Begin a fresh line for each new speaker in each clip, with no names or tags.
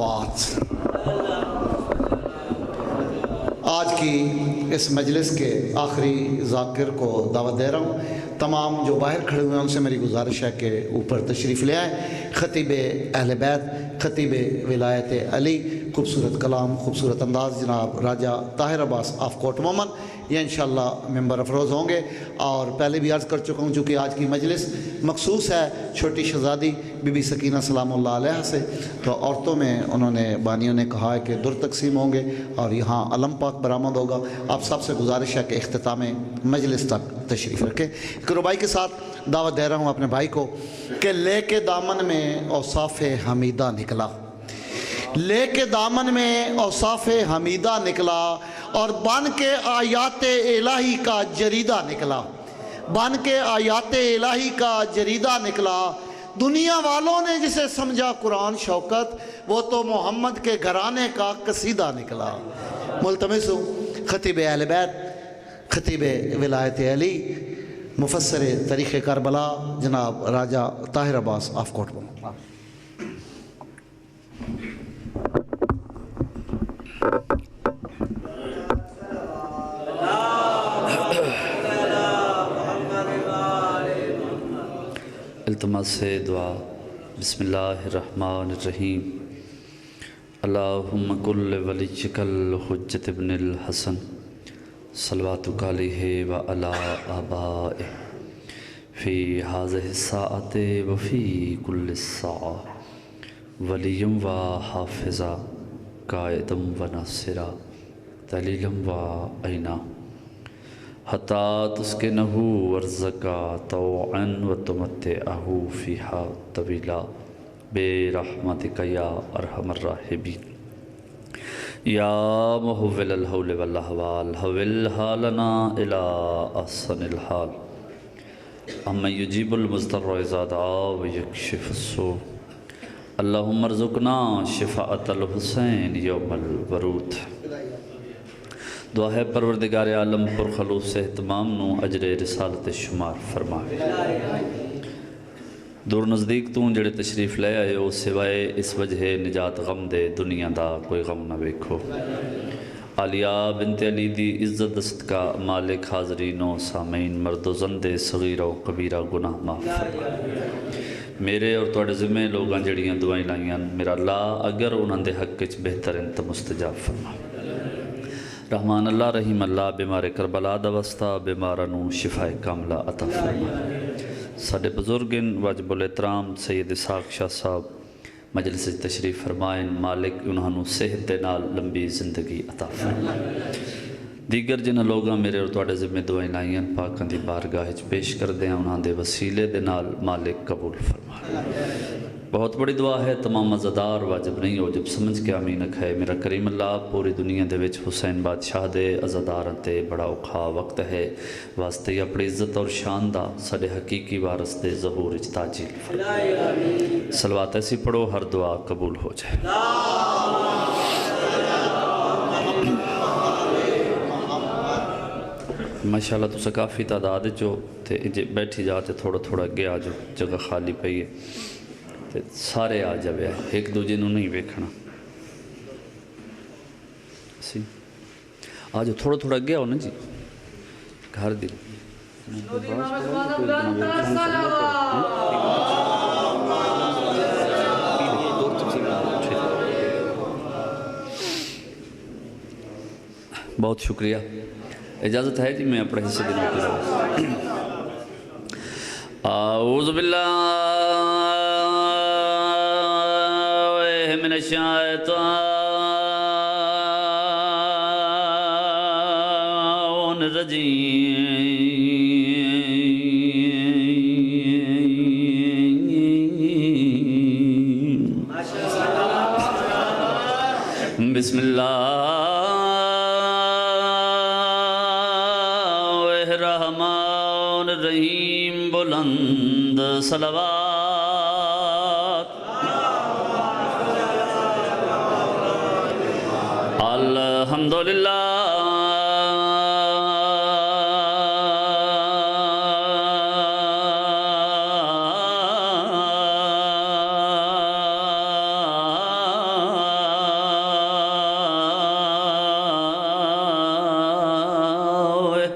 صلوات۔ آج کی اس مجلس کے آخری ذاکر کو دعوت دے رہا ہوں۔ تمام جو باہر کھڑے ہوئے ہیں ان سے میری گزارش ہے کہ اوپر تشریف لے آئیں۔ خطیب اہل بیت، خطیب ولایت علی، خوبصورت کلام، خوبصورت انداز جناب راجہ طاہر عباس آف کوٹ مومن، یہ انشاءاللہ ممبر افروز ہوں گے۔ اور پہلے بھی عرض کر چکا ہوں چونکہ آج کی مجلس مخصوص ہے چھوٹی شہزادی بی بی سکینہ سلام اللہ علیہ سے، تو عورتوں میں انہوں نے بانیوں نے کہا ہے کہ در تقسیم ہوں گے اور یہاں علم پاک برآمد ہوگا۔ آپ سب سے گزارش ہے کہ اختتام مجلس تک تشریف رکھیں۔ ایک ربائی کے ساتھ دعوت دے رہا ہوں اپنے بھائی کو کہ لے کے دامن میں اوصاف حمیدہ نکلا، لے کے دامن میں اوصاف حمیدہ نکلا، اور بن کے آیات الہی کا جریدہ نکلا، بن کے آیات الہی کا جریدہ نکلا۔ دنیا والوں نے جسے سمجھا قرآن شوکت، وہ تو محمد کے گھرانے کا قصیدہ نکلا۔ ملتمس ہوں خطیب اہل بیت، خطیب ولایت علی، مفسر تاریخ کربلا جناب راجہ طاہر عباس آف کوٹ مومن۔
التماس سے دعا۔ بسم اللہ الرحمن الرحیم۔ اللہم کل ولیک الحجت ابن الحسن صلواتک علیہ وعلی آبائہ فی ہذہ الساعۃ وفی کل الساعہ ولیم و حافظہ قائدم و ناصرہ دلیلم و عینہ حتی تسکنہ ورزقا طوعا و تمتعہ فیہا طویلا برحمتک یا ارحم الراحمین۔ یا محول الحول والاحوال حول حالنا الی احسن الحال، امن یجیب المضطر اذا دعا و یکشف السوء، اللہم ارزقنا شفاعت الحسین یوم الورود۔ دعا ہے پروردگار عالم پر خلوص اہتمام نو اجر رسالت شمار فرمائے۔ دور نزدیک تو جڑے تشریف لے آئے ہو، سوائے اس وجہ نجات غم دے دنیا دا کوئی غم نہ ویکھو۔ عالیہ بنت علی دی عزت دست کا مالک حاضرین و سامعین مرد و زندے صغیر و کبیرہ گناہ معاف فرمائے۔ میرے اور توڑے ذمہ لوگاں جڑیاں دعائیں لائیاں، میرا اللہ اگر انہاں دے حق وچ بہتر انت مستجاب فرمائے۔ رحمان اللہ رحیم اللہ بیمار کربلا دا واسطہ بیمارانو شفا کاملہ عطا فرمائے۔ ساڈے بزرگن واجب الاحترام سید اسحاق شاہ صاحب مجلس تشریف فرمائیں، مالک انہوں صحت دے نال لمبی زندگی عطا فرمائے۔ دیگر جنہ لوگاں میرے اور توڑے ذمہ دعائیں لائیاں پاکاں دی بارگاہ وچ پیش کر دیں، انہاں دے وسیلے دے نال مالک قبول فرمائے۔ بہت بڑی دعا ہے، تمام مزدار واجب نہیں ہو جب سمجھ کے آمین ہے۔ میرا کریم اللہ پوری دنیا دے وچ حسین بادشاہ دے عزاداراں تے بڑا اوکھا وقت ہے، واسطے اپنی عزت اور شان دا ساڈے حقیقی وارث دے ظہور وچ تاجیل فرمائے۔ صلوات ایسی پڑھو ہر دعا قبول ہو جائے۔ ماشاءاللہ تو کافی تعداد جو تے بیٹھی جاتے تھوڑا تھوڑا اگے آ جو، جگہ خالی پئی ہے تے سارے آ جاوے، ایک دوجے نوں نہیں ویکھنا۔ سی آجو تھوڑا تھوڑا اگے آؤ نا جی، گھر دی بہت شکریہ۔ اجازت ہے جی میں اپنے حصے دینے کے لیے۔ اعوذ باللہ من الشیطان الرجیم، بسم اللہ الرحمن الرحیم، بلند صلوات۔ الحمدللہ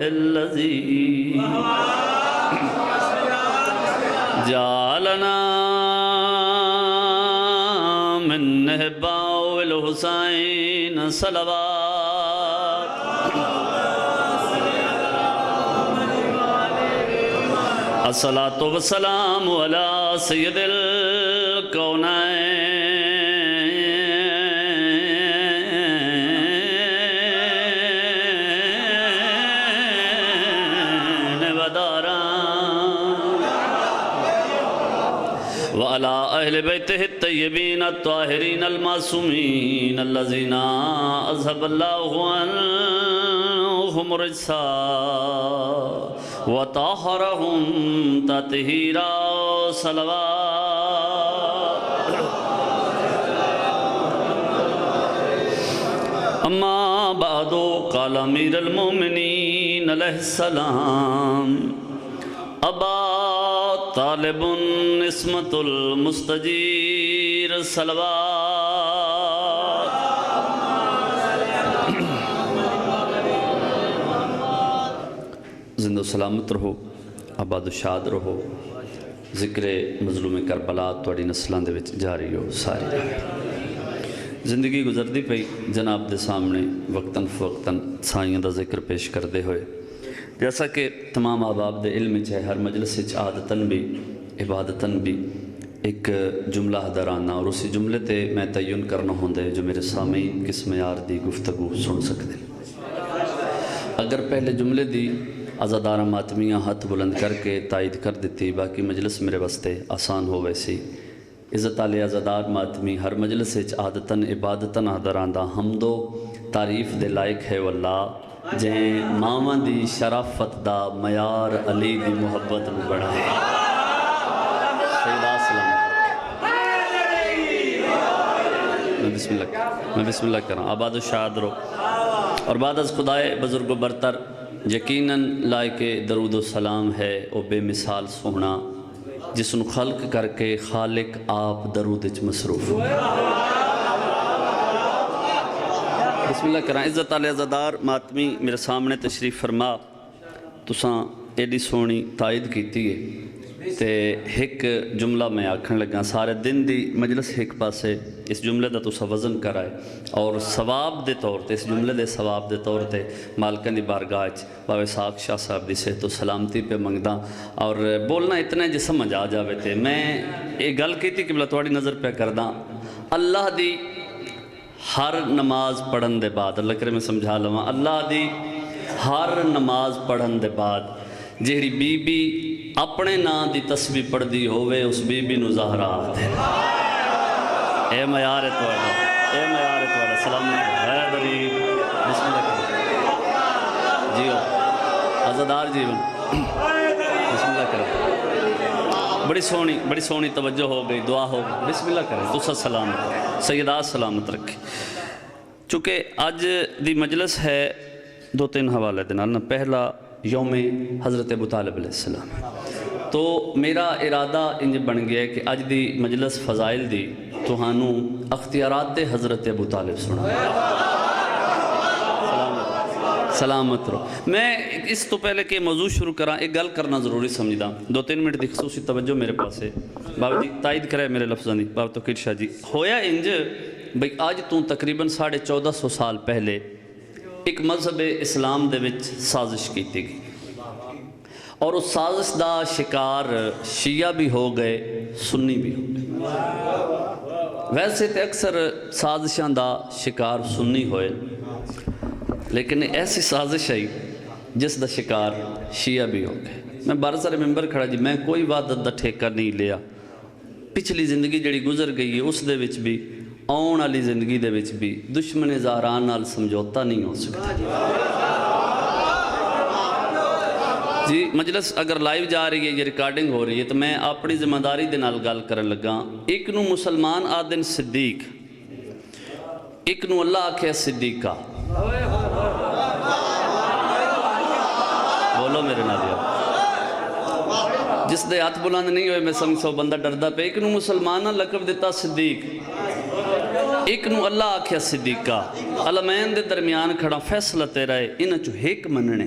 الذي جعلنا من نهباء الحسين صلوات الصلاة والسلام على سيد الكونين ودارا وعلى أهل بيته الطيبين الطاهرين المعصومين الذين أذهب الله عنهم الرجس وطهرهم تطهيرا صلوات أما بعد قال أمير المؤمنين عليه السلام أبا طالب اسمة المستجير صلوات زندہ و سلامت رہو، آباد و شاد رہو، ذکر مظلوم کربلا توڑی نسلان دے وچ جاری ہو ساری رہے۔ زندگی گزردی پئی جناب دے سامنے وقتاً فوقتاً سائیاں دا ذکر پیش کردے ہوئے، جیسا کہ تمام آباب دے علم چاہے ہر مجلس سے عادتاً بھی عبادتاً بھی ایک جملہ حضرانہ اور اسی جملے تے میں تعین کرنا ہوندے جو میرے سامعین کس معیار دی گفتگو سن سکتے۔ اگر پہلے جملے دی آزادارہ ماتمیاں ہاتھ بلند کر کے تائید کر دیتی باقی مجلس میرے واسطے آسان ہو ویسی عزت علی آزادار ماتمی ہر مجلس عادتاً عبادتاً حضران دا حمد و تعریف دے لائق ہے واللہ جہیں ماما دی شرافت دا معیار علی دی محبت میں بڑھا ہے۔ سیدہ سلام میں بسم اللہ کروں آباد و شاد رو اور بعد از خدائے بزرگ و برتر یقیناً لائق درود و سلام ہے او بے مثال سونا جس نو خلق کر کے خالق آپ درود وچ مصروف بسم اللہ کریں۔ عزت علی عزادار ماتمی میرے سامنے تشریف فرما تساں ایڈی سونی تائید کیتی ہے تے ایک جملہ میں آکھن لگا سارے دن دی مجلس ایک پاسے اس جملے دا تسا وزن کرائے اور ثواب دے طور تے اس جملے دے ثواب دے طور تے مالکن دی بارگاہ باوے ساک شاہ صاحب دی صحت و سلامتی پہ منگدا اور بولنا اتنا جی سمجھ آ جاوے تے میں ایک گل کیتی کہ بلا تھوڑی نظر پہ کردہ اللہ دی ہر نماز پڑھن دے بعد اللہ کرے میں سمجھا لواں اللہ دی ہر نماز پڑھن دے بعد جہری بی بی اپنے نام دی تسبیح پڑھ دی ہوئے اس بی بی نو زہرا آتے اے معیار توڑا سلام حیدری بسم اللہ کرو جیو عزادار جیون بسم اللہ کرو بڑی سونی توجہ ہو گئی دعا ہو گئی بسم اللہ کریں تسا سلامت سیدہ سلامت رکھے چونکہ آج دی مجلس ہے دو تین حوالے دینا پہلا یوم حضرت ابو طالب علیہ السلام تو میرا ارادہ انج بن گیا ہے کہ آج دی مجلس فضائل دی تو ہانوں اختیارات حضرت ابو طالب سنا سلامت رو میں اس تو پہلے کہ موضوع شروع کرا ایک گل کرنا ضروری سمجھدا دو تین منٹ دی خصوصی توجہ میرے پاس ہے بابا جی تائید کرے میرے لفظاں دی بابا توقیر شاہ جی ہویا انج بھئی آج تو تقریباً 1450 سال پہلے ایک مذہب اسلام دے وچ سازش کیتی گئی اور اس سازش دا شکار شیعہ بھی ہو گئے سنی بھی ہو گئے ویسے تے اکثر سازشاں دا شکار سنی ہوئے لیکن ایسی سازش ہے جس دا شکار شیعہ بھی ہو گئے میں بارہ سارے ممبر کھڑا جی میں کوئی وعدت دا ٹھیکہ نہیں لیا پچھلی زندگی جڑی گزر گئی ہے اس دے وچ بھی آن والی زندگی دے وچ بھی دشمن زہران نال سمجھوتا نہیں ہو سکتا جی مجلس اگر لائیو جا رہی ہے یہ ریکارڈنگ ہو رہی ہے تو میں اپنی ذمہ داری دے نال گل کرن لگا ایک نو مسلمان آدن صدیق ایک نو اللہ آکھے صدیقہ بولو میرے نال جس دے ہاتھ بلند نہیں ہوئے میں سمجھ سو بندہ ڈردہ پہ ایک نو مسلمانہ لقب دیتا صدیق ایک نو اللہ آکھیا صدیقہ علمین دے درمیان کھڑا فیصلہ تیرا ہے انہاں چو ہیک مننے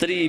30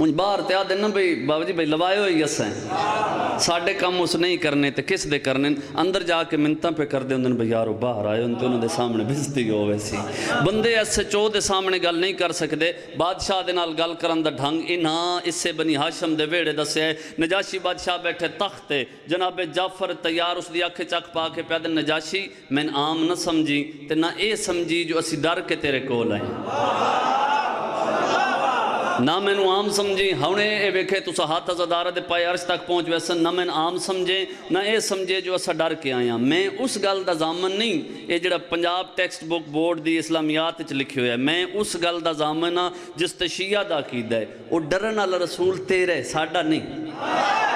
ہوں باہر تے آدھے نا بھئی بابا جی بھئی لوائے ہوئی اسیں ساڑھے کام اس نہیں کرنے تے کس دے کرنے اندر جا کے منتاں پہ کر دے اندر بھئی یارو باہر آئے ان تے انہوں دے سامنے بزتی ہو ویسی بندے ایسے چو دے سامنے گل نہیں کر سکتے بادشاہ دے نال گل کرن دا ڈھنگ انہاں اس سے بنی ہاشم دے ویڑے دسے ہے نجاشی بادشاہ بیٹھے تختے جناب جعفر تیار اس دی اکھے چک پا کے پیادن نجاشی میں عام نہ سمجھی تے نہ اے سمجھی جو اسی ڈر کے تیرے کول آئیں نہ میں عام سمجھیں ہونے اے ویکھے تسا ہاتھ ازادارہ دے پائے عرش تک پہنچ ویسن نہ میں عام سمجھیں نہ اے سمجھے جو اسا ڈر کے آیا میں اس گل دا ضامن نہیں اے جڑا پنجاب ٹیکسٹ بک بورڈ دی اسلامیات وچ لکھی ہویا ہے میں اس گل دا ضامن ہاں جس تے شیعہ دا عقیدہ ہے وہ ڈرن والا رسول تیرے ساڈا نہیں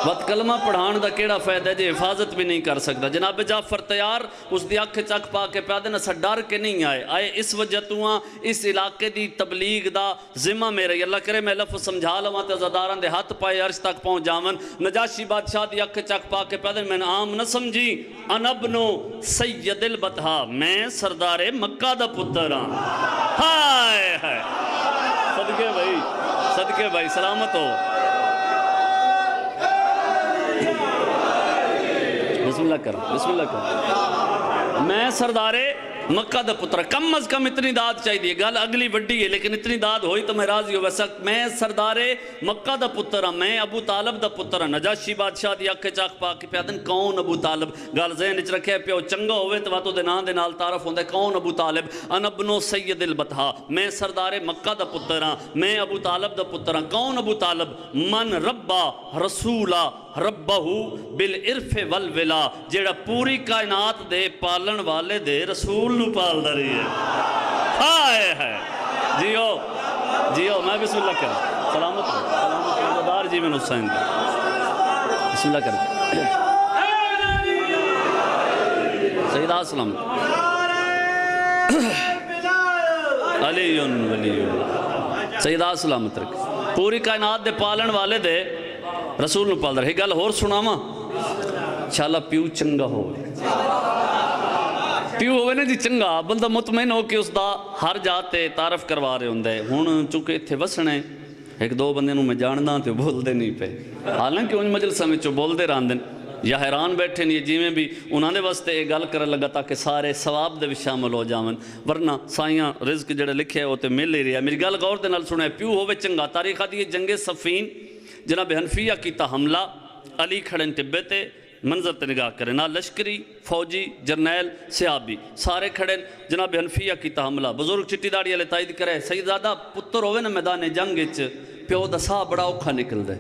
وقت کلمہ پڑھان دا کیڑا فائدہ ہے جے حفاظت بھی نہیں کر سکتا جناب جعفر تیار اس دی اکھ چک پا کے پیادے نسا ڈر کے نہیں آئے اس وجہ تو اس علاقے دی تبلیغ دا ذمہ میرے اللہ کرے میں لفظ سمجھا لواں تے عزاداران دے ہاتھ پائے عرش تک پہنچ جاون نجاشی بادشاہ دی اکھ چک پا کے پیادے میں عام نہ سمجھی انا ابنو سید البطحا میں سردار مکہ دا پتر ہاں ہائے ہائے صدقے بھائی سلامت ہو بسم اللہ کر میں سردار مکہ دا پتر کم از کم اتنی داد چاہیے گل اگلی وڈی ہے لیکن اتنی داد ہوئی تو میں راضی ہو ویسا میں سردار مکہ دا پتر ہاں میں ابو طالب دا پتر ہاں نجاشی بادشاہ دی اکھ چاک پا کے پیادن کون ابو طالب گل ذہن وچ رکھے پیو چنگا ہوئے تو واتو دے نام دے نال تعارف ہوندا ہے کون ابو طالب انا ابنو سید البطحا میں سردار مکہ دا پتر ہاں میں ابو طالب دا پتر ہاں کون ابو طالب من ربا رسولا ربہو بالعرف والولا جیڑا پوری کائنات دے پالن والے دے رسول نو پال دا رہی ہے ہائے ہائے جیو میں بسم اللہ کریں سلامت دار جی میں نسائن بسم اللہ کریں سیدہ سلام علی ولی سیدہ سلامت رکھ پوری کائنات دے پالن والے دے رسول نو پال رہے گل اور سناواں شالا پیو چنگا ہوئے پیو ہوئے نا جی چنگا بندہ مطمئن ہو کہ اس دا ہر جاتے تعارف کروا رہے ہوں دے ہون چونکہ اتھے وسنے ایک دو بندے نو میں جانداں تے بول دے نہیں پہ حالانکہ ان مجلسہ میں چو بول دے راندن یا حیران بیٹھے نہیں جی میں بھی انہوں نے واسطے ایک گل کرنے لگا تاکہ سارے ثواب دے بھی شامل ہو جاون ورنہ سائیاں رزق جڑے لکھے ہوتے مل ہی رہا میری گل غور دے نال سنے پیو ہوئے چنگا تاریخ دی جنگ صفین جناب حنفیہ کیتا حملہ علی کھڑن ٹبے تے منظر تے نگاہ کرے نہ لشکری فوجی جرنیل صحابی سارے کھڑے جناب حنفیہ کیتا حملہ بزرگ چٹی داڑی والے تائید کرے سیدزادہ پتر ہوئے نا میدان جنگ وچ پیو دا سا بڑا اوکھا نکل دے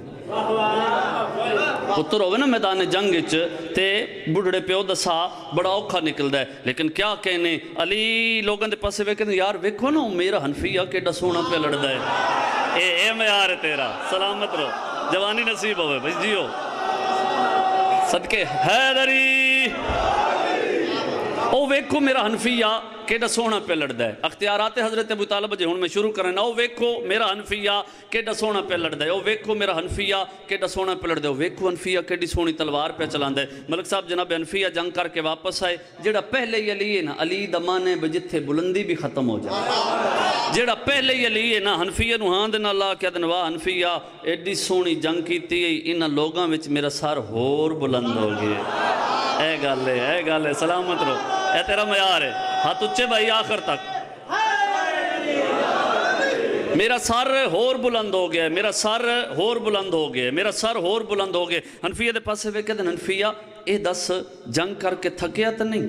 پتر ہوئے نا میدان جنگ وچ تے بڑھڑے پیو دا سا بڑا اوکھا نکل دے لیکن کیا کہنے علی لوگوں دے پاسے وے کہنے یار ویکھو نا میرا حنفیہ کیڑا سونا پہ لڑ دے اے معیار ہے تیرا سلامت رہو جوانی نصیب ہوئے بھائی جیو صدقے حیدری او ویکھو میرا حنفیہ کیڑا سونا پہ لڑدا ہے اختیارات حضرت ابو طالب جے ہن میں شروع کرنا او ویکھو میرا حنفیہ کیڑا سونا پہ لڑدا ہے او ویکھو میرا حنفیہ کیڑا سونا پہ لڑدا ہے او ویکھو حنفیہ کیڑی سونی تلوار پہ چلاندا ہے ملک صاحب جناب حنفیہ جنگ کر کے واپس آئے جیڑا پہلے ہی علی ہے نا علی دا مانے بجتھے بلندی بھی ختم ہو جائے جیڑا پہلے ہی علی ہے نا حنفیہ نو ہاں دے نال لا کے دن واہ حنفیہ ایڈی سونی جنگ کیتی انہاں لوگاں وچ میرا سر ہور بلند ہو گیا اے گل ہے سلامت رہو اے تیرا معیار ہے ہاتھ اچھے بھائی آخر تک میرا سر ہور بلند ہو گیا میرا سر ہور بلند ہو گیا میرا سر ہور بلند ہو گیا حنفیہ دے پاسے ویکھے دن حنفیہ اے دس جنگ کر کے تھکیا تا نہیں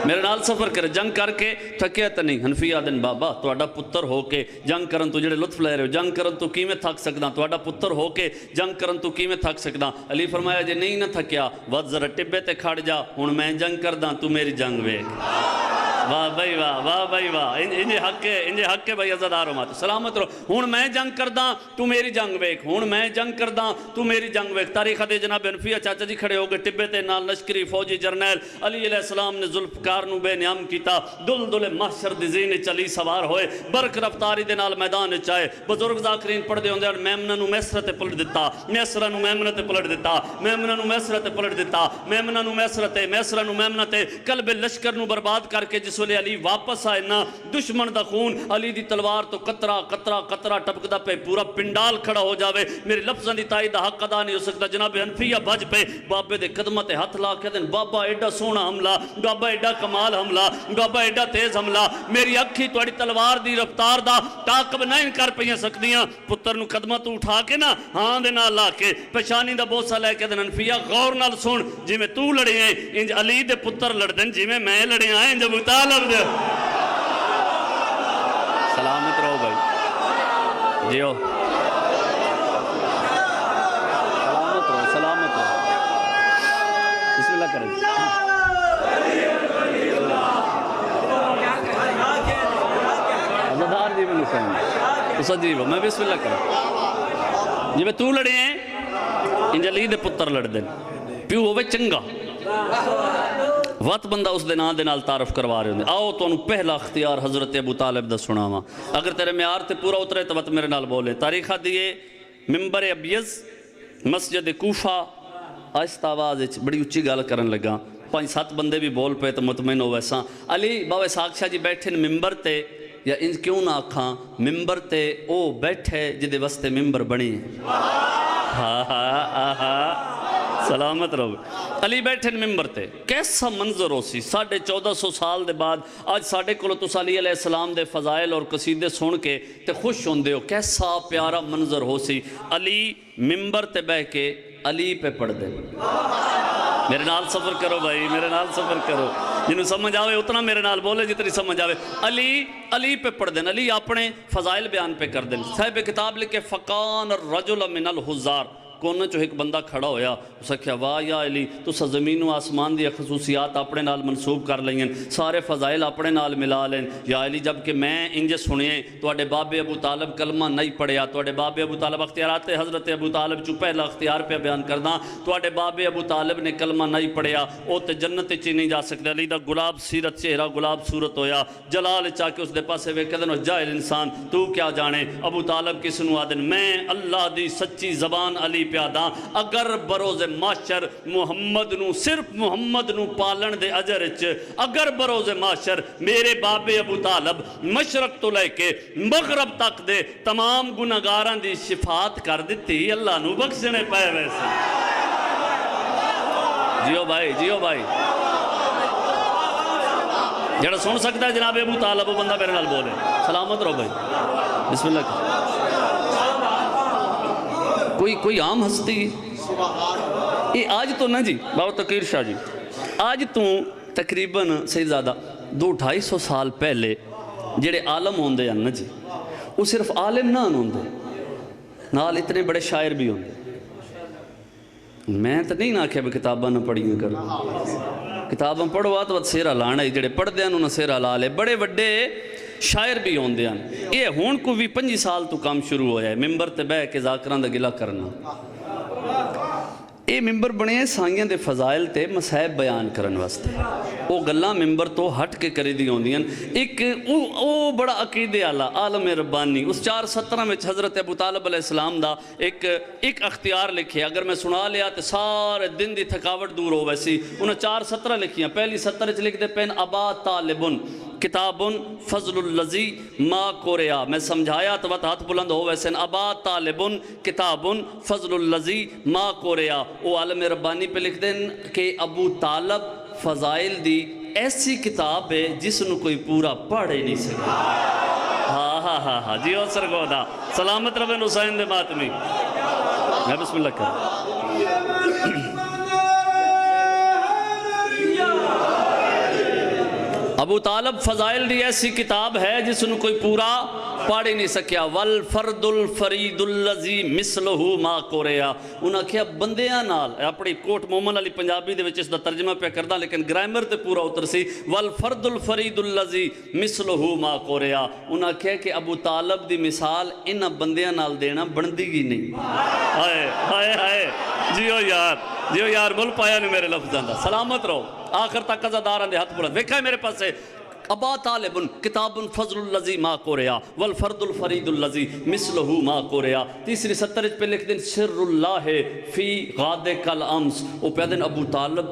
میرے نال سفر کرے جنگ کر کے تھکیا تا نہیں حنفیہ دن بابا توڑا پتر ہو کے جنگ کرن تو جڑے لطف لے رہے ہو جنگ کرن تو کی میں تھک سکدا توڑا پتر ہو کے جنگ کرن تو کی میں تھک سکدا علی فرمایا جے نہیں نہ تھکیا وقت ذرا ٹبے تے کھڑ جا ہن میں جنگ کرداں تو میری جنگ ویکھ واہ بھائی واہ انجے حق کے بھائی عزادارو مات سلامت رہو ہون میں جنگ کرداں تو میری جنگ ویکھ ہون میں جنگ کرداں تو میری جنگ ویکھ تاریخ دے جناب حنفیہ چاچا جی کھڑے ہو گئے ٹبے تے نال لشکری فوجی جرنیل علی علیہ السلام نے ذوالفقار نو بے نیام کیتا دل محشر دی زین چلی سوار ہوئے برق رفتاری دے نال میدان چائے بزرگ ذاکرین پڑھ دے ہوندے میمنہ نو میسرہ تے پلٹ دیتا میسرہ نو میمنہ تے پلٹ دیتا میمنہ نو میسرہ تے پلٹ دیتا میمنہ نو میسرہ تے میسرہ نو میمنہ تے قلب لشکر نو برباد کر کے جس جس ویلے علی واپس آئے نا دشمن دا خون علی دی تلوار تو قطرہ قطرہ قطرہ ٹپکدا پہ پورا پنڈال کھڑا ہو جاوے میرے لفظاں دی تائید دا حق ادا نہیں ہو سکتا جناب حنفیہ بج پہ بابے دے قدمہ تے ہاتھ لا کے دن بابا ایڈا سونا حملہ بابا ایڈا کمال حملہ بابا ایڈا تیز حملہ میری اکھی توڑی تلوار دی رفتار دا تاقب نہیں کر پہیاں سکدیاں پتر نو قدمہ تو اٹھا کے نا ہاں دے نال لا کے پشانی دا بوسہ لے کے دن حنفیہ غور نال سن جی میں تو لڑے ہیں انج علی دے پتر لڑ دن جی میں لڑے ہیں انج ابو طالب دے سلامت رہو بھائی جیو سلامت رہو بسم اللہ کریں عزدار جی میں نسلم اس عجیب ہو میں بسم اللہ کریں جی میں تو لڑے ہیں انج علی دے پتر لڑ دن پیو ہوئے چنگا وقت بندہ اس دن آن نال تعارف کروا رہے ہیں آؤ تو انہوں پہلا اختیار حضرت ابو طالب دا سنا ہوا اگر تیرے معیار تے پورا اترے تو وقت میرے نال بولے تاریخہ دیئے ممبر ابیض مسجد کوفہ آہستہ آواز بڑی اچھی گال کرن لگا 5-7 بندے بھی بول پہ تو مطمئن ہو ویسا علی بابا ساکشاہ جی بیٹھے ممبر تے یا انج کیوں نہ آکھاں ممبر تے او بیٹھے جدے وستے ممبر بنی سلامت رہو علی بیٹھے ممبر تے کیسا منظر ہو سی 1450 سال دے بعد آج ساڑھے کلو تو علی علیہ السلام دے فضائل اور قصیدے سن کے تے خوش ہوندے ہو کیسا پیارا منظر ہو سی علی ممبر تے بہ کے علی پہ پڑھ دے میرے نال سفر کرو بھائی میرے نال سفر کرو جنہوں سمجھ آوے اتنا میرے نال بولے جتنی سمجھ آوے علی پہ پڑھ دیں علی اپنے فضائل بیان پہ کر دیں صاحب کتاب لکھے فقان الرجل من الحزار کونے چو ایک بندہ کھڑا ہویا اسے کہا واہ یا علی تو سا زمین و آسمان دی خصوصیات اپنے نال منصوب کر لیں سارے فضائل اپنے نال ملا لیں یا علی جبکہ میں انجے سنیں تو اڈے باب ابو طالب کلمہ نہیں پڑھیا تو اڈے باب ابو طالب اختیارات حضرت ابو طالب چو پہلا اختیار پہ بیان کردہ تو اڈے باب ابو طالب نے کلمہ نہیں پڑھیا او تے جنت چی نہیں جا سکتے علی دا گلاب سیرت چہرہ گلاب صورت ہویا جلال چاہ کے اس دے پاسے وے کدن جاہل انسان تو کیا جانے ابو طالب کس نو آدن میں اللہ دی سچی زبان علی پیادا اگر بروز معاشر محمد نو صرف محمد نو پالن دے اجر اگر بروز معاشر میرے باب ابو طالب مشرق تو لے کے مغرب تک دے تمام گناہگاراں دی شفاعت کر دیتی اللہ نو بخشنے پائے ویسے جیو بھائی جڑا سن سکتا ہے جناب ابو طالب وہ بندہ میرے نال بولے سلامت رہو بھائی بسم اللہ کوئی عام ہستی یہ آج تو نہ جی بابا تقیر شاہ جی آج تو تقریباً سیدزادہ 200-250 سال پہلے جڑے عالم ہوندے ہیں نا جی وہ صرف عالم نہ ہوندے نال اتنے بڑے شاعر بھی ہوندے میں تو نہیں نہ کہ کتاباں نہ پڑھیں کر کتاباں پڑھوا تو سیرہ لانا ہے جڑے پڑھ دے انہوں نے سیرہ لا لے بڑے بڑے شاعر بھی ہوندے ہیں یہ ہون کو بھی 5 سال تو کام شروع ہویا ہے ممبر تے بہ کے ذاکران دا گلہ کرنا یہ ممبر بنے ہیں سائیاں دے فضائل تے مسائب بیان کرن واسطے او گلاں ممبر تو ہٹ کے کری دی ہوندی ہیں ایک او بڑا عقیدے آلہ عالم ربانی اس 417 میں حضرت ابو طالب علیہ السلام دا ایک اختیار لکھے اگر میں سنا لیا تے سارے دن دی تھکاوٹ دور ہو ویسی انہوں 417 لکھیاں پہلی 17 لکھ دے پین ابا طالبن کتابن فضل اللذی ما کوریا میں سمجھایا تو ہاتھ بلند ہو ویسے ابا طالبن کتابن فضل اللذی ما کوریا وہ عالم ربانی پہ لکھ دیں کہ ابو طالب فضائل دی ایسی کتاب ہے جس نے کوئی پورا پڑھ ہی نہیں سکتا ہاں جی او سرگودا سلامت ربن حسین دے ماتمی میں بسم اللہ کر ابو طالب فضائل دی ایسی کتاب ہے جس نے کوئی پورا پڑھ ہی نہیں سکیا والفرد الفرید اللذی مثلہو ما کوریا انہاں کیا بندیاں نال اپنی کوٹ مومن علی پنجابی دے وچ اس دا ترجمہ پہ کردہ لیکن گرائمر تے پورا اتر سی والفرد الفرید اللذی مثلہو ما کوریا انہاں کیا کہ ابو طالب دی مثال انہاں بندیاں نال دینا بندی گی نہیں ہائے جیو یار بول پایا نہیں میرے لفظاں دا سلامت رہو آخر تک ازاداران دے ہاتھ بلند ویکھا ہے میرے پاس ہے ابا طالبن کتابن فضل اللذی ما کوریا والفرد الفرید اللذی مثلہو ما کوریا تیسری 70 پہ لکھ دیں سر اللہ فی غاد کل امس وہ پیدن ابو طالب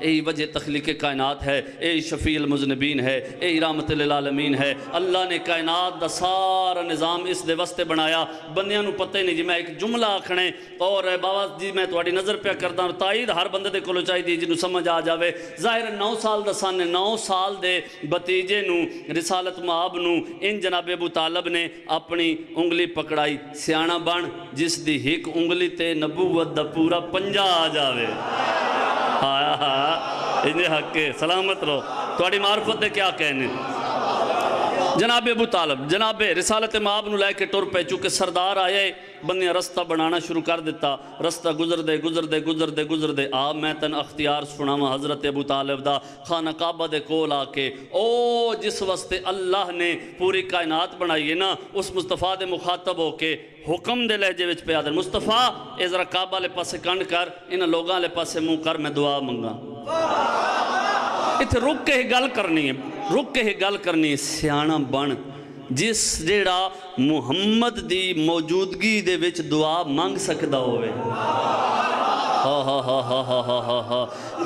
یہی وجہ تخلیق کائنات ہے، یہی شفیع المذنبین ہے، یہی رحمت للعالمین ہے۔ اللہ نے کائنات دا سارا نظام اس دے واسطے بنایا، بندیاں نو پتہ ہی نہیں۔ جی میں ایک جملہ آکھنے اور بابا جی میں تواڈی نظر پہ کردا ہوں، تائید ہر بندے دے کولوں چاہیے جنوں سمجھ آ جاوے۔ ظاہر 9 سال دا سن ہے، 9 سال دے بتیجے نو رسالت مآب نو ان جناب ابو طالب نے اپنی انگلی پکڑائی، سیاਣਾ بن جس دی ایک انگلی تے نبوت دا پورا پنجا آ جاوے۔ ہاں ہاں انجے حق کے سلامت رہو، تواڈی معرفت دے کیا کہنے۔ جناب ابو طالب جناب رسالت مآب نو لے کے ٹر پہ، چونکہ سردار آئے بندیاں رستہ بنانا شروع کر دیتا، رستہ گزر دے آ میں تن اختیار سناواں حضرت ابو طالب دا خانہ کعبہ دے کول آ کے، او جس واسطے اللہ نے پوری کائنات بنائی ہے نا، اس مصطفیٰ دے مخاطب ہو کے حکم دے لہجے وچ پہ آدھر مصطفیٰ اے ذرا کعبہ لے پاسے کنڈ کر، انہاں لوگاں لے پاسے منہ کر، میں دعا منگا۔ اتھے رک کے ہی گل کرنی ہے، سیاਣਾ بن جس جیڑا محمد دی موجودگی دے وچ دعا مانگ سکدا ہوئے،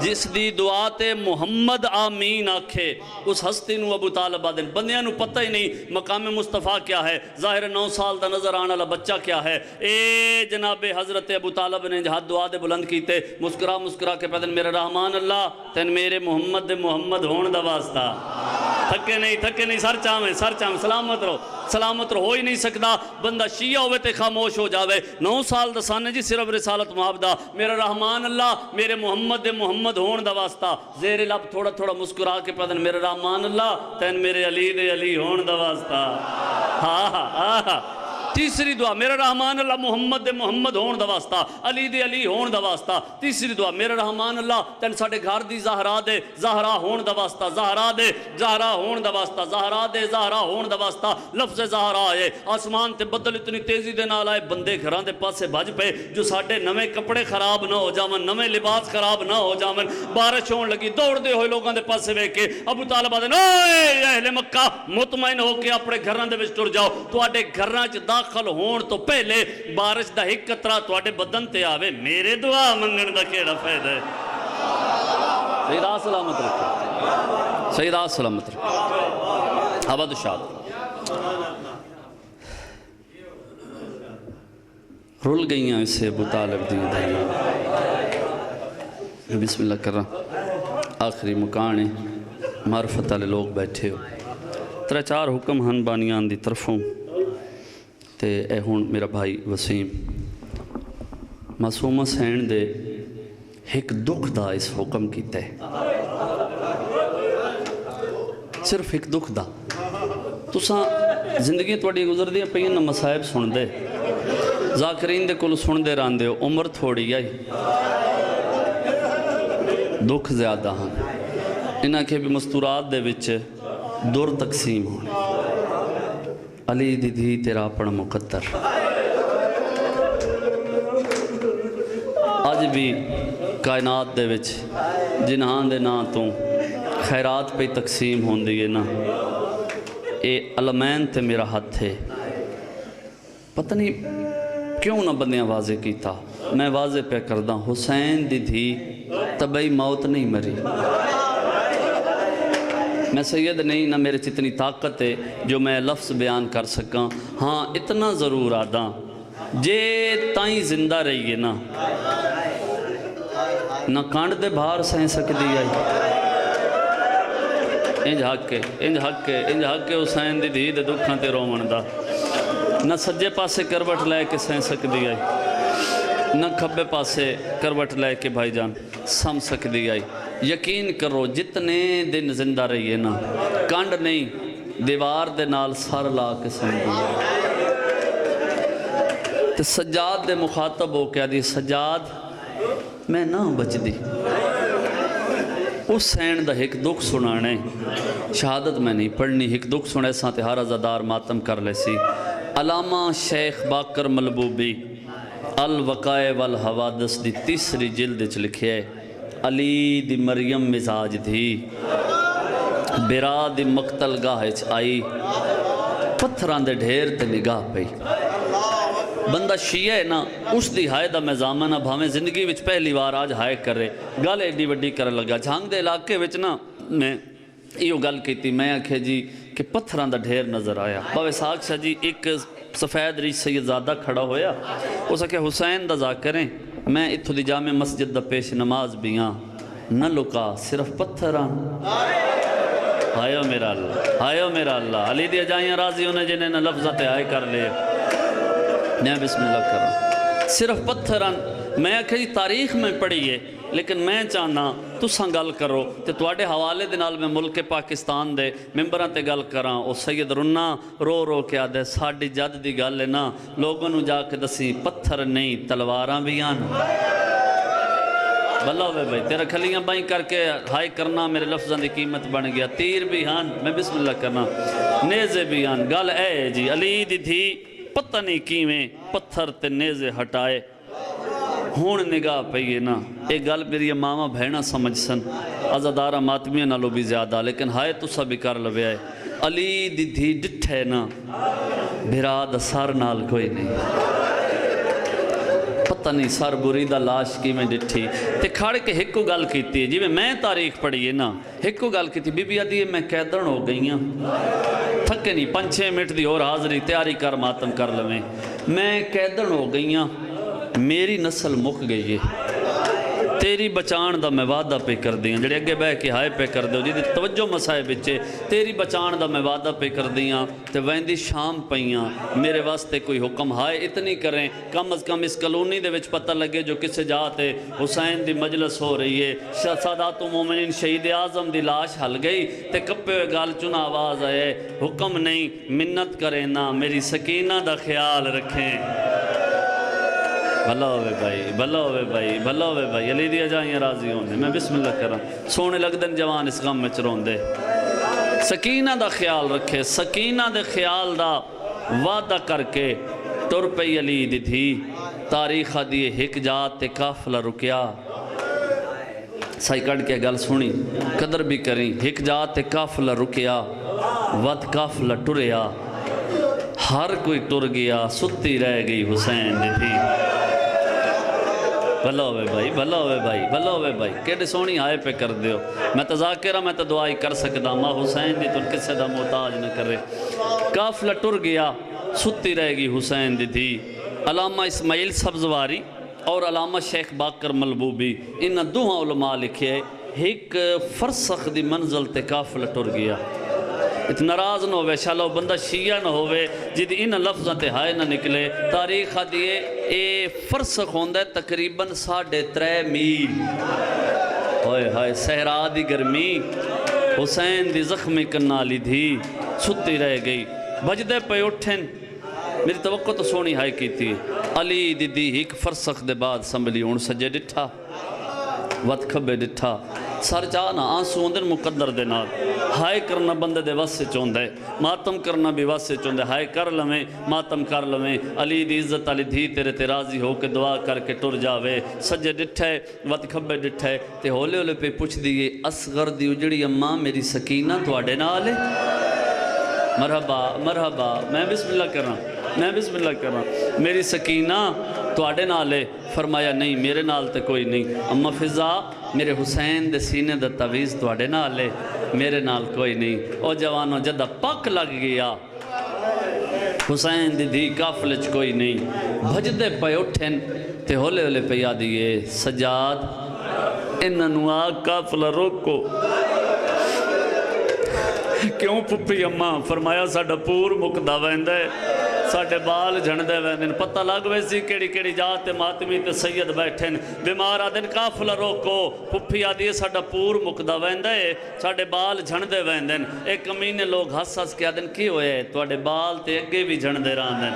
جس دی دعا تے محمد آمین آکھے، اس ہستی نو ابو طالب آدن۔ بندیاں نو پتہ ہی نہیں مقام مصطفیٰ کیا ہے، ظاہر 9 سال دا نظر آنے والا بچہ کیا ہے۔ اے جناب حضرت ابو طالب نے جہاں دعا دے بلند کیتے، مسکرا کے پیدن میرے رحمان اللہ تین میرے محمد دے محمد ہون دا واسطہ۔ تھکے نہیں سر چاہمیں سلامت رہو ہی نہیں سکدا، بندہ شیعہ ہوئے تے خاموش ہو جاوے۔ 9 سال دا سن ہے جی صرف رسالت معابدہ، میرا رحمان اللہ میرے محمد دے محمد ہون دا واسطہ، زیر لب تھوڑا مسکرا کے پدن میرے رحمان اللہ تین میرے علی دے علی ہون دا واسطہ۔ ہاں تیسری دعا میرا رحمان اللہ محمد دے محمد ہون دا واسطہ، علی دے علی ہون دا واسطہ۔ تیسری دعا میرا رحمان اللہ تین ساڑھے گھر دی زہرا دے زہرا ہون دا واسطہ، زہرا دے زہرا ہون دا واسطہ، زہرا دے زہرا ہون دا واسطہ۔ لفظ زہرا آئے، آسمان تے بدل اتنی تیزی دے نال آئے، بندے گھران دے پاسے بھج پے جو ساڑھے نوے کپڑے خراب نہ ہو جاون، نوے لباس خراب نہ ہو جاون۔ بارش ہون لگی، دوڑ دے ہوئے لوگاں دے پاسے وے کے ابو طالب آدھے اے اہل مکہ مطمئن ہو کے اپنے گھران دے وچ ٹر جاؤ، تواڈے گھران چ داخل ہون تو پہلے بارش دا ایک قطرہ تواڈے بدن تے آوے، میرے دعا منگن دا کیڑا فائدہ ہے۔ سیدہ سلامت رکھو، سیدہ سلامت رکھو، آباد شاد رول گئیاں اسے ابو طالب دی دائیاں۔ بسم اللہ کر رہا، آخری مکانے معرفت والے لوگ بیٹھے ہو، 3-4 حکم ہن بانیان دی طرفوں تے اے ہون میرا بھائی وسیم معصومہ سین دے ایک دکھ دا اس حکم کیتے، صرف ایک دکھ دا۔ تساں زندگی تواڈی گزر دیا پہ نہ مسائب سن دے، ذاکرین دے کل سن دے ران دے، عمر تھوڑی آئی، دکھ زیادہ ہاں، انہاں کے بھی مستورات دے وچ دور تقسیم ہونے۔ علی دی دھی تیرا اپنا مقدر، آج بھی کائنات دے وچ جنہاں دے نا تو خیرات پہ تقسیم ہون دیئے نا، اے علمین تے میرا ہاتھ ہے، پتہ نہیں کیوں نہ بندیاں واضح کیتا، میں واضح پہ کردہ حسین دی دھی طبعی موت نہیں مری۔ میں سید نہیں، نہ میرے اتنی طاقت ہے جو میں لفظ بیان کر سکاں، ہاں اتنا ضرور آدھا جے تائیں زندہ رہی ہے نہ کانڈ دے بھار سہیں سکتی آئی، انج حق کے حسین دی دھی دے دکھاں تے رومن دا، نہ سجے پاسے کروٹ لے کے سہیں سکتی آئی، نہ کھبے پاسے کروٹ لے کے بھائی جان سم سکتی آئی۔ یقین کرو جتنے دن زندہ رہی ہے نا، کانڈ نہیں دیوار دے نال سر لا کے سندی ہے۔ تے سجاد دے مخاطب ہو کے دی سجاد میں نہ بچ دی، اس سین دا ایک دکھ سنانے، شہادت میں نہیں پڑھنی، ایک دکھ سنے ساتھ ہر ازادار ماتم کر لے سی۔ علامہ شیخ باقر ملبوبی الوقائع والحوادث دی 3 جلد چ لکھے، علی دی مریم مزاج تھی، برا دی مقتل گاہ آئی، پتھران دے ڈھیر تے نگاہ پئی، بندہ شیعہ ہے نا اس دی ہائے دا میں زامن بھاویں زندگی وچ پہلی بار آج ہائے کرے گل ایڈی وڈی کرن لگا جھانگ دے علاقے وچ نا میں یہ گل کیتی میں آکھے جی کہ پتھراں دا ڈھیر نظر آیا باوے ساکھ شاہ جی ایک سفید ریش سید زادہ کھڑا ہویا اس کہ حسین دا ذاکریں میں اتھو دی جامع مسجد دا پیش نماز بھی ہاں نہ لکا صرف پتھراں آئیو میرا اللہ آئیو میرا اللہ علی دی جائیں راضی انہیں جنہیں نہ لفظہ تے آئے کر لے میں بسم اللہ کر رہا صرف پتھران میں آکھے جی تاریخ میں پڑھی ہے لیکن میں چاہنا تساں گل کرو تے تواڈے حوالے دے نال میں ملک پاکستان دے ممبراں تے گل کراں او سید رنا رو رو کے آدھے ساڈی جد دی گل ہے نا لوگوں نو جا کے دسی پتھر نہیں تلواراں بھی آن بھلا ہوئے بھائی تیرا کھلیاں بائیں کر کے ہائی کرنا میرے لفظاں دی قیمت بن گیا تیر بھی ہاں میں بسم اللہ کرنا نیزے بھی ہاں گل اے جی علی دی تھی پتہ نہیں کیویں پتھر تے نیزے ہٹائے ہون نگاہ پئیے نا ایک گل میری ماما بہنا سمجھ سن عزادارہ ماتمیہ نالو بھی زیادہ لیکن ہائے تو سب کر لوے آئے علی دی دھی ڈٹھے نا بھراد سار نال کوئی نہیں پتہ نہیں سر بری دا لاش کی میں ڈٹھی تے کھڑ کے ہکو گل کیتی ہے جی میں تاریخ پڑھی ہے نا ہکو گل کیتی بی بی آدھی میں قیدن ہو گئی ہوں تھکے نہیں 5-6 منٹ دی اور حاضری تیاری کر ماتم کر لویں میں قیدن ہو گئی ہوں میری نسل مک گئی ہے تیری بچان دا میں وعدہ پہ کر دیاں جڑے اگے بہ کے ہائے پہ کر دیو جی توجہ مسائے بچے تیری بچان دا میں وعدہ پہ کر دیاں تے ویندی شام پئیاں میرے واسطے کوئی حکم ہائے اتنی کریں کم از کم اس کلونی دے وچ پتہ لگے جو کسے جاتے حسین دی مجلس ہو رہی ہے سادات مومنین شہید اعظم دی لاش ہل گئی تے کپے ہوئے گال چنا آواز آئے حکم نہیں منت کریں نا میری سکینہ دا خیال رکھیں بھلا ہوئے بھائی بھلا ہوئے بھائی بھلا ہوئے بھائی علی دیا جائیں راضی ہونے میں بسم اللہ کر رہا سونے لگ دن جوان اس غم میں چرون دے سکینہ دا خیال رکھے سکینہ دے خیال دا وعدہ کر کے ٹر پئی علی دی تھی تاریخہ دیئے ہک جات تے کافلہ رکیا سائی کڑ کے گل سنی قدر بھی کریں ہک جات تے کافلہ رکیا ود کافلہ ٹریا ہر کوئی ٹر گیا ستی رہ گئی حسین دی تھی بھلا ہوئے بھائی بھلا ہوئے بھائی بھلا ہوئے بھائی کیڑے سونی آئے پہ کر دیو میں تذاکرہ میں تو دعائی کر سکتا ماں حسین دی تو کسے دا محتاج نہ کرے کافلہ ٹر گیا ستی رہ گئی حسین دی تھی علامہ اسماعیل سبزواری اور علامہ شیخ باقر ملبوبی ان دوہاں علماء لکھے ایک فرسخ دی منزل تے کافلہ ٹر گیا ناراض نہ ہوئے شالو بندہ شیعہ نہ ہوئے جدی ان لفظاں تے ہائے نہ نکلے تاریخ دیئے اے فرسخ ہوندہ ہے تقریباً 3.5 میل ہوئے ہائے صحرا دی گرمی حسین دی زخمی کنالی دھی ستی رہ گئی بجدے پہ اٹھن میری توقع تو سونی ہائے کی تھی علی دی دی ایک فرسخ دے بعد سنبھلی ہون سجے ڈٹھا وط کھبے ڈٹھا سر چاہنا آنسو اندر مقدر دے نال ہائے کرنا بندے دے واسے چوندہ ہے ماتم کرنا بھی واسے چوندہ ہے ہائے کر لمیں ماتم کر لمیں علی دی عزت علی دھی تیرے تے راضی ہو کے دعا کر کے ٹر جاوے سجے ڈٹھے وط کھبے ڈٹھے تے ہولے ہولے پہ پوچھ دیئے اصغر دی اجڑی اماں میری سکینہ تو آڑے نال ہے مرحبا مرحبا میں بسم اللہ کر رہا میری سکینہ تو آڑے نال ہے فرمایا نہیں میرے نال تے کوئی نہیں اما فضا میرے حسین دے سینے دا تعویز تو آڑے نال ہے میرے نال کوئی نہیں او جوانو جدہ پک لگ گیا حسین دی دھی کافلچ کوئی نہیں بھجدے پہ اٹھن تے ہولے ہولے پہ یادیے سجاد انہنو آگ کافلہ روکو کیوں پپی اماں فرمایا ساڑھا پور مکدہ ویندے ساڑھے بال جھندے ویندن پتہ لگ ویسی کیڑی کیڑی جاتے ماتمی تے سید بیٹھن بیمارہ دن کافلہ روکو پپی آدھیے ساڑھا پور مکدہ ویندے ساڑھے بال جھندے ویندن ایک کمینے لوگ ہس ہس کے آدھن کی ہوئے تو آڑھے بال تے اگے بھی جھندے راندن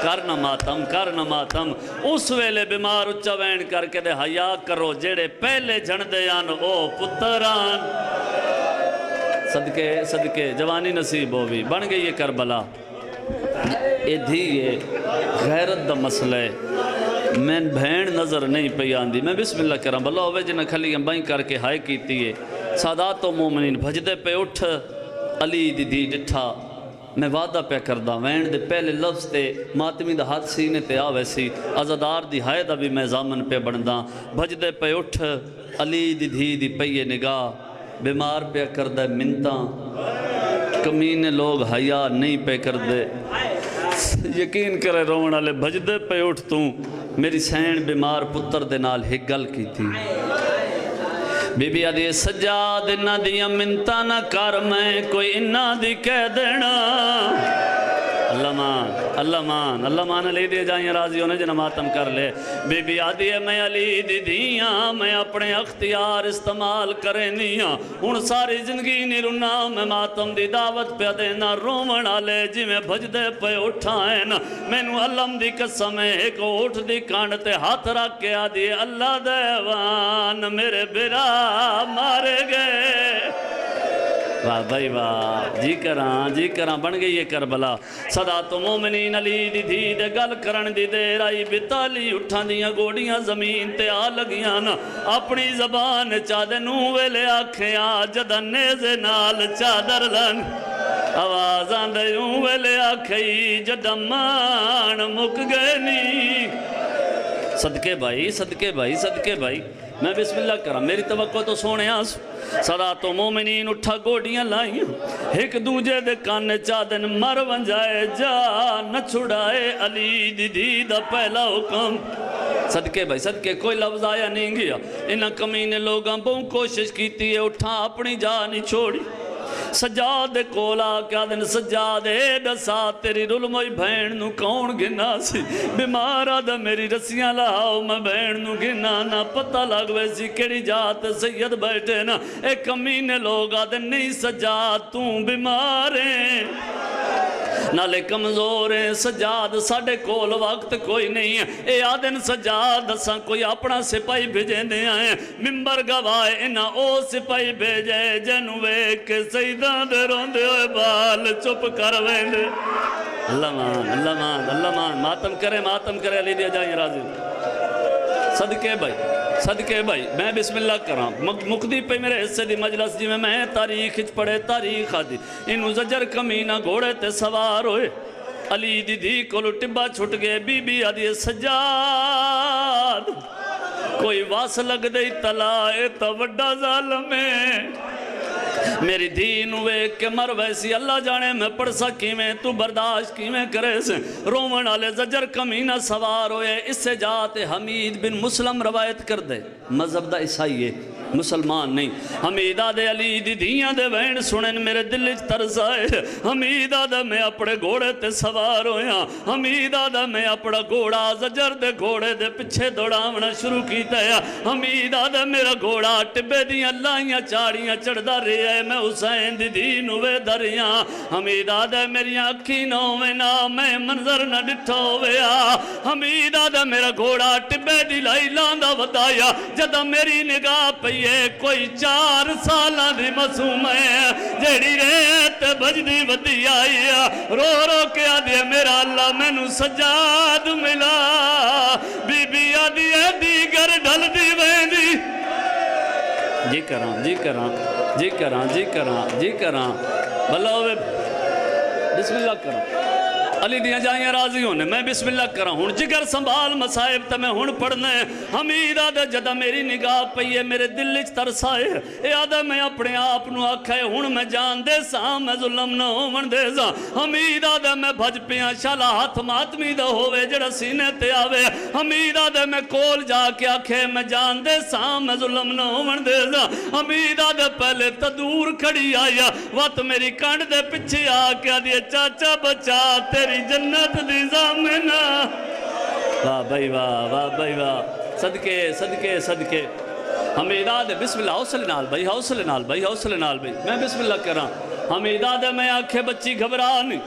کرنا ماتم اس ویلے بیمار اچھا وین کر کے دے حیاء کرو جیڑے پہلے جھندے آن او پتران صدقے جوانی نصیب ہوئی بن گئی یہ کربلا اے دھیئے غیرت دا مسئلہ ہے میں بھین نظر نہیں پہ آندی میں بسم اللہ کرام بھلا ہوئے جنہ کھلی بائیں کر کے ہائے کیتی ہے سادات و مومنین بھجدے پہ اٹھ علی دی دی ڈٹھا میں وعدہ پہ کردہ وین دے پہلے لفظ تے ماتمی دا ہاتھ سینے تے آوے سی عزادار دی ہائے دا بھی میں زامن پہ بندہ بھج دے پہ اٹھ علی دی دھی دی پئیے نگاہ بیمار پہ کردہ منتاں کمینے لوگ حیا نہیں پہ کردے یقین کرے رونا لے بھج دے پہ اٹھ توں میری سین بیمار پتر دے نال ہی گل کی تھی بی بی آدھی سجاد انہ دیا منتا نہ کر میں کوئی انہ دی کہہ دینا اللہ مان علی دی جائیں راضی ہونے جنہ ماتم کر لے بی بی آدھی ہے میں علی دی دیاں میں اپنے اختیار استعمال کریں دیاں ان ساری زندگی نہیں رنا میں ماتم دی دعوت پہ دینا رومن آلے جی میں بھج دے پہ اٹھائیں میں نو علم دی قسم ایک اٹھ دی کانڈ تے ہاتھ رکھ کے آدھی اللہ دیوان میرے برا مارے گئے واہ بھائی واہ جی کراں بن گئی ہے کربلا صدا تو مومنین علی دی دھی دے گل کرن دی دیر آئی بتالی اٹھان دیاں گوڑیاں زمین تے آ لگیاں نا اپنی زبان چادے نوے لے آکھیں جدہ نیزے نال چادر لن آوازاں دے نوے لے آکھیں جدہ مان مک گئے نی صدقے بھائی میں بسم اللہ کرا میری توقع تو سونے آسو صدا تو مومنین اٹھا گوڑیاں لائیں ایک دوجہ دے کانے چادن مر ونجائے جا نہ چھڑائے علی دی دی دا پہلا حکم صدقے کوئی لفظ آیا نہیں گیا انہاں کمینے لوگاں بہت کوشش کیتی ہے اٹھا اپنی جانی چھوڑی سجاد کولا کیا دن سجاد دسا تیری رلموئی بھین نو کون گنا سی بیمارا دا میری رسیاں لاؤ میں بھین نو گنا نہ پتہ لگ ویسی کیڑی جات سید بیٹھے نا ایک کمینے لوگا دن نہیں سجاد توں بیماریں نالے کمزور ہیں سجاد ساڑھے کول وقت کوئی نہیں ہے اے آدن سجاد دساں کوئی اپنا سپائی بھیجیں دے آئیں ممبر گوائے انہا او سپائی بھیجے جنوے کے سیدان دے روندے ہوئے بال چپ کر ویندے اللہ مان ماتم کرے علی دیا جائیں راضی صدقے بھائی میں بسم اللہ کراں مقدی پہ میرے حصے دی مجلس جی میں تاریخ پڑھے تاریخ آدھی انہوں زجر کمینہ گھوڑے تے سوار ہوئے علی دی دی کو ٹبا چھٹ گئے بی بی آدھی سجاد کوئی واس لگ دے تلائے تا وڈا ظالم ہے میری دین ہوئے کہ مر ویسی اللہ جانے میں پڑھ سکی میں تو برداشت کی میں کرے سے رومن آلے زجر کمینہ سوار ہوئے اس سے جاتے حمید بن مسلم روایت کر دے مذہب دا عیسائی ہے مسلمان نہیں حمیدہ دے علی دی دیاں دے وین سنن میرے دل اچ ترس آئے حمیدہ دے میں اپنے گھوڑے تے سوار ہویا حمیدہ دے میں اپنا گھوڑا زجر دے گھوڑے دے پچھے دوڑاونا شروع کیتا ہے حمیدہ دے میرا گھوڑا ٹبے دیاں لائیاں چاڑیاں چڑھدا رہے ہے میں حسین دی دین ہوئے دریاں حمیدہ دے میری آنکھی نوے نا میں منظر نہ ڈٹھا ہویا حمیدہ دے میرا گھوڑا ٹبے دی لائی لاندہ ودایا جدہ میری نگاہ پہ کوئی 4 سالہ دی مسوم ہے جیڑی ریت بجدی ودی آئی رو رو کے آدھے میرا اللہ میں نو سجاد ملا بی بی آدھے دیگر ڈھل دی ویندی جی کراں بھلا ہوئے بسم اللہ کراں علی دیاں جائیں راضی ہونے میں بسم اللہ کرا ہوں جگر سنبھال مسائب تا میں ہون پڑھنے حمیدہ دے جدہ میری نگاہ پئیے میرے دل اچ ترسائے اے آدھا میں اپنے آپ نو آکھائے ہون میں جان دے ساں میں ظلم نہ ہون دے ساں حمیدہ دے میں بھج پیاں شالا ہاتھ ماتمی دے ہوئے جڑا سینے تے آوے حمیدہ دے میں کول جا کے آکھے میں جان دے ساں میں ظلم نہ ہون دے ساں حمیدہ دے پہلے تدور کھڑی آیا وقت میری کانڈ دے پچھے آکے آدھے چاچا بچا تیری جنت دی زامنہ واہ بھائی واہ صدقے حمیدہ دے بسم اللہ حوصلے نال بھائی میں بسم اللہ کراں حمیدہ دے میں آنکھیں بچی گھبرا نہیں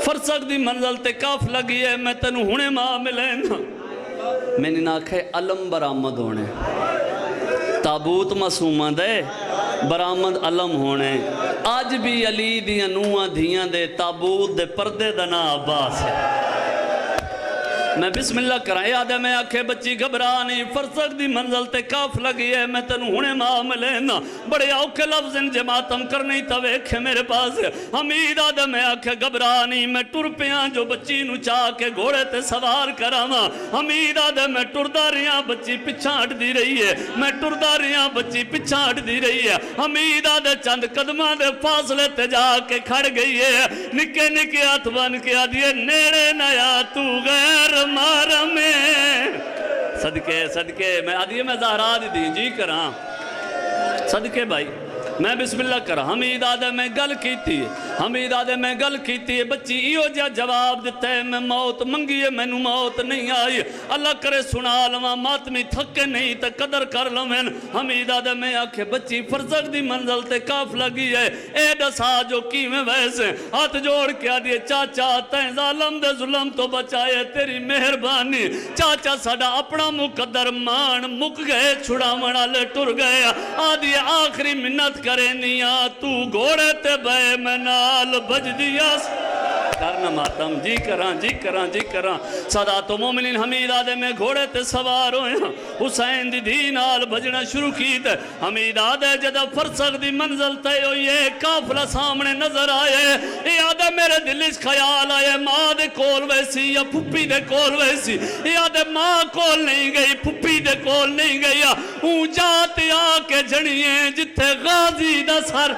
فرسک دی منزل تے کاف لگی ہے میں تنو ہونے ماں ملیں میں نے آنکھیں علم برآمد ہونے تابوت معصومہ دے برآمد علم ہونے آج بھی علی دیاں نوہاں دھیاں دے تابوت دے پردے دنا عباس ہے میں بسم اللہ کرائے آدھے میں آکھے بچی گھبرا نہیں فرسک دی منزل تے کاف لگی ہے میں تنو ہونے معامل لینا بڑے اوکے لفظ ان جماعتم کرنی تویکھے میرے پاس حمید آدھے میں آکھے گھبرا نہیں میں ٹر پیاں جو بچی نو چاہ کے گھوڑے تے سوار کراما حمید آدھے میں ٹر داریاں بچی پچھا ہٹ دی رہی ہے میں ٹر داریاں بچی پچھا ہٹ دی رہی ہے حمید آدھے چند قدمہ دے فاصلے تے جا کے کھڑ گئی ہے نکے نکے ہاتھ بن کے آدھیے نیڑے نیا تو غیر مارمے صدقے میں آدھیے میں زہرا دی جی کراں صدقے بھائی میں بسم اللہ کرا حمید آدھے میں گل کیتی ہے حمید آدھے میں گل کیتی ہے بچی ایو جا جواب دیتا ہے میں موت منگی ہے میں نو موت نہیں آئی اللہ کرے سنا لما ماتمی تھکے نہیں تا قدر کر لمن حمید آدھے میں آکھے بچی فرزق دی منزل تے کاف لگی ہے اے دسا جو کی میں ویسے ہاتھ جوڑ کے آدھے چاچا تین ظالم دے ظلم تو بچائے تیری مہربانی چاچا ساڑا اپنا مقدر مان مک گئے چھڑا منا لے ٹر گئے آدھے آخری منت کرے نیا تو گھوڑے تے بے میں نال بج دیا کرنا ماتم جی کراں سادات و مومنین حمید آدھے میں گھوڑے تے سوار ہوئے حسین دی دی نال بجنا شروع کی تے حمید آدھے جدہ فرسخ دی منزل تے ہوئے کافلہ سامنے نظر آئے یہ آدھے میرے دل اس خیال آئے ماں دے کول ویسی یا پھپی دے کول ویسی یہ آدھے ماں کول نہیں گئی پھپی دے کول نہیں گئی اون جاتے آ کے جڑیے جتھے غازی دا سر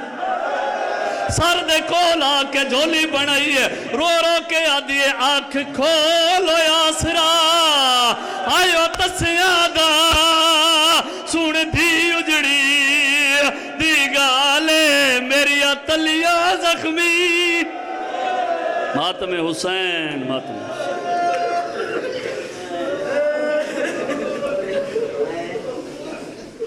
دے کول آ کے جھولی بنائی ہے رو رو کے آدھیے آنکھ کھولو آسرا آئیو تسیاں دا سن دی اجڑی دی گالے میری تلیاں زخمی ماتم حسین